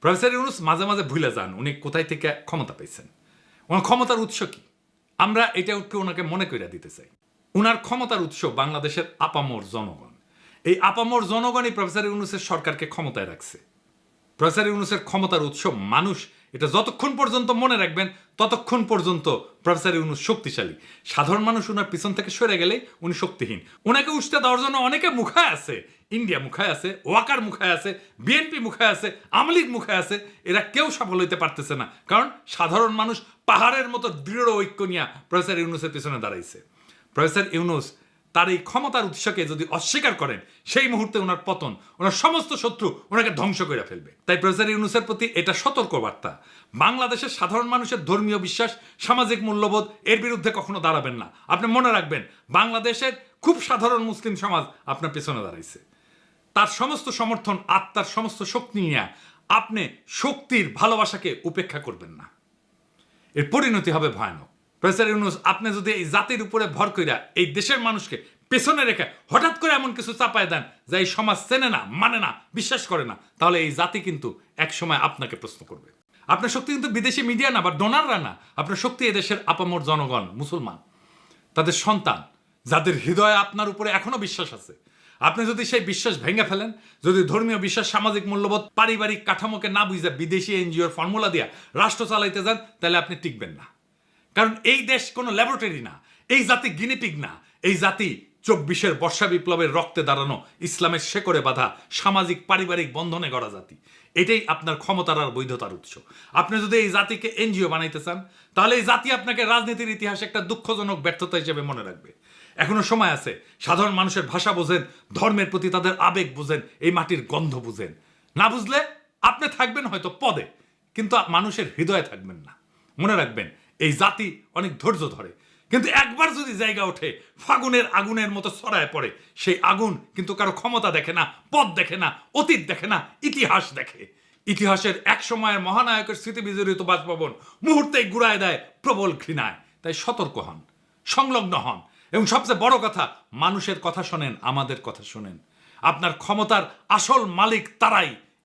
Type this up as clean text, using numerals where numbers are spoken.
Professor Yunus মাঝে মাঝে ভুলে যান উনি কোথায় থেকে ক্ষমতা পেয়েছেন, ওনার ক্ষমতার উৎস কি। আমরা এটা ওনাকে মনে করে দিতে চাই। উনার ক্ষমতার উৎস বাংলাদেশের আপামর জনগণ। এই আপামর জনগণই প্রফেসর ইউনূসের সরকারকে ক্ষমতায় রাখছে। প্রফেসর ইউনূসের ক্ষমতার উৎস মানুষ, এটা যতক্ষণ পর্যন্ত মনে রাখবেন ততক্ষণ পর্যন্ত প্রফেসর ইউনূস শক্তিশালী। সাধারণ মানুষ উনার পিছন থেকে সরে গেলেই উনি শক্তিহীন। ওনাকে উষ্ঠে দেওয়ার জন্য অনেকে মুখায় আছে, ইন্ডিয়া মুখায় আছে, ওয়াকার মুখায় আছে, বিএনপি মুখায় আছে, আওয়ামী লীগ মুখায় আছে। এরা কেউ সফল হইতে পারতেছে না, কারণ সাধারণ মানুষ পাহাড়ের মতো দৃঢ় ঐক্য নিয়ে প্রফেসর ইউনূসের পিছনে দাঁড়াইছে। প্রফেসর ইউনূস তার এই ক্ষমতার উৎসকে যদি অস্বীকার করেন, সেই মুহূর্তে ওনার পতন, ওনার সমস্ত শত্রু ওনাকে ধ্বংস করে ফেলবে। তাই প্রফেসর ইউনূসের প্রতি এটা সতর্ক বার্তা, বাংলাদেশের সাধারণ মানুষের ধর্মীয় বিশ্বাস, সামাজিক মূল্যবোধ এর বিরুদ্ধে কখনো দাঁড়াবেন না। আপনি মনে রাখবেন, বাংলাদেশের খুব সাধারণ মুসলিম সমাজ আপনার পেছনে দাঁড়াইছে। তার সমস্ত সমর্থন, আত্মার সমস্ত শক্তি নিয়ে আপনি শক্তির ভালোবাসাকে উপেক্ষা করবেন না, এর পরিণতি হবে ভয়ানক। প্রফেসর ইউনূস, আপনি যদি এই জাতির উপরে ভর কইরা এই দেশের মানুষকে পেছনে রেখে হঠাৎ করে এমন কিছু চাপায় দেন যা এই সমাজ চেনে না, মানে না, বিশ্বাস করে না, তাহলে এই জাতি কিন্তু এক সময় আপনাকে প্রশ্ন করবে। আপনার শক্তি কিন্তু বিদেশি মিডিয়া না বা ডোনাররা না, আপনার শক্তি এদেশের আপামর জনগণ, মুসলমান, তাদের সন্তান, যাদের হৃদয়ে আপনার উপরে এখনো বিশ্বাস আছে। আপনি যদি সেই বিশ্বাস ভেঙে ফেলেন, যদি ধর্মীয় বিশ্বাস, সামাজিক মূল্যবোধ, পারিবারিক কাঠামোকে না বুঝে বিদেশি এনজিওর ফর্মুলা দিয়া রাষ্ট্র চালাইতে যান, তাহলে আপনি টিকবেন না। কারণ এই দেশ কোনো ল্যাবরেটরি না, এই জাতি গিনিপিগ না। এই জাতি 24-এর বর্ষা বিপ্লবের রক্তে দাঁড়ানো, ইসলামের শেকড়ে বাঁধা, সামাজিক পারিবারিক বন্ধনে গড়া জাতি। এটাই আপনার ক্ষমতার আর বৈধতার উৎস। আপনি যদি এই জাতিকে এনজিও বানাইতে চান, তাহলে এই জাতি আপনাকে রাজনীতির ইতিহাসে একটা দুঃখজনক ব্যর্থতা হিসেবে মনে রাখবে। এখনো সময় আছে, সাধারণ মানুষের ভাষা বোঝেন, ধর্মের প্রতি তাদের আবেগ বুঝেন, এই মাটির গন্ধ বুঝেন। না বুঝলে আপনি থাকবেন হয়তো পদে, কিন্তু মানুষের হৃদয়ে থাকবেন না। মনে রাখবেন, এই জাতি অনেক ধৈর্য ধরে, কিন্তু একবার যদি জায়গা ওঠে, ফাগুনের আগুনের মতো ছড়ায় পড়ে। সেই আগুন কিন্তু কারো ক্ষমতা দেখে না, পদ দেখে না, অতীত দেখে না, ইতিহাস দেখে। ইতিহাসের এক সময়ের মহানায়কের স্মৃতি বিজড়িত বাসভবন মুহূর্তেই গুড়ায় দেয় প্রবল ঘৃণায়। তাই সতর্ক হন, সংলগ্ন হন, এবং সবচেয়ে বড় কথা, মানুষের কথা শোনেন, আমাদের কথা শোনেন। আপনার ক্ষমতার আসল মালিক তারাই